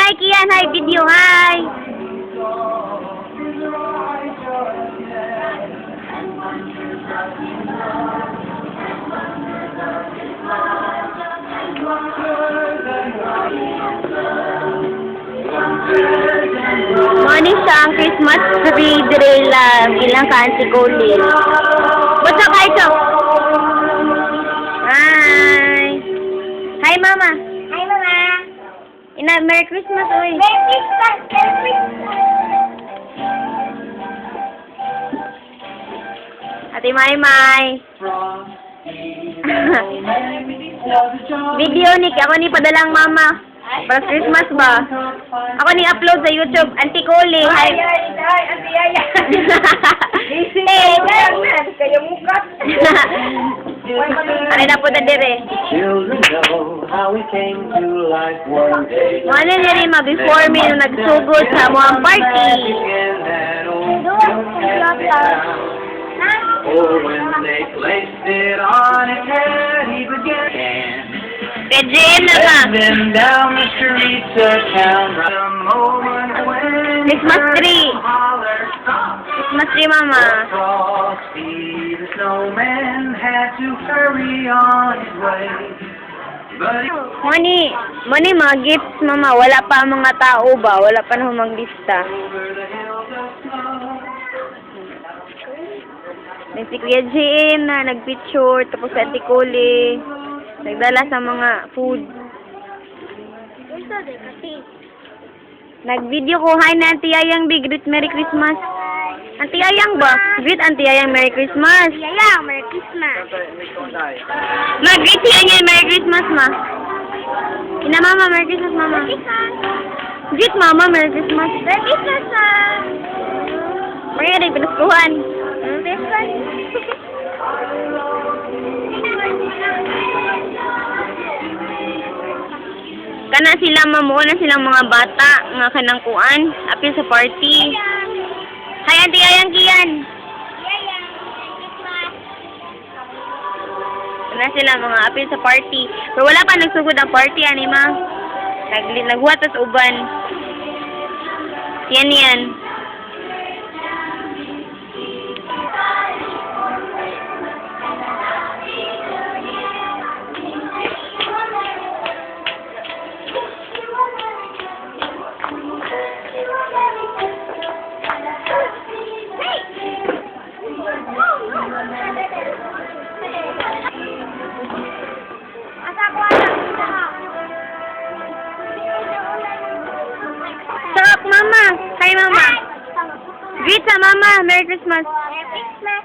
Hi, Kian. Hi, video. Hi. Morning siya ang Christmas tree drill lang. Ilang kaan si Colin. Basta kayo to. Hi. Hi, Mama. Hi, Mama. Merry Christmas, uy. Merry Christmas! Merry Christmas! Ate Maymay. Video ni ako ni padalang mama. Para Christmas ba? Ako ni upload sa YouTube. Auntie Coley. Hi. Hi, Ate Yaya. Hey. Kayo mukat. Ano na po na dire? Children know how we came to life one day. Ano na rin before me nung nagsugod sa mga party. Oh, when they placed it on his head, he began. Kajim na ka. And then down the streets of town, right a moment when Christmas tree. holler stop. Christmas tree, mama. Frosty the snowman had to hurry on his way. But he Moni mga gifts, mama. Wala pa ang mga tao ba? Wala pa na maglista. over the hills of snow. May si Kuya JM na nagpicture, tapos si Auntie Coley. Nagdala sa mga food. Nag-video ko, hi na Auntie Ayang, big greet Merry Christmas. Auntie Ayang ba? Greet Auntie Ayang Merry Christmas. Yaya, Merry Christmas. Mag-greet siya niya Merry Christmas, ma. Ina mama, Merry Christmas, mama. Greet mama, Merry Christmas. Merry Christmas, ma. Mga rin, pinaskuhan. Merry Christmas. Kana sila mamuna silang mga bata nga kanang kuan apil sa party. Hi Auntie Ayang Kian. Yaya, Merry Christmas. Kana sila mga apil sa party. Pero wala pa nagsugod ang party ani ma. Naghuwat at uban. Yan. Sarap mama. Hi mama. Greet sa mama. Merry Christmas. Merry Christmas.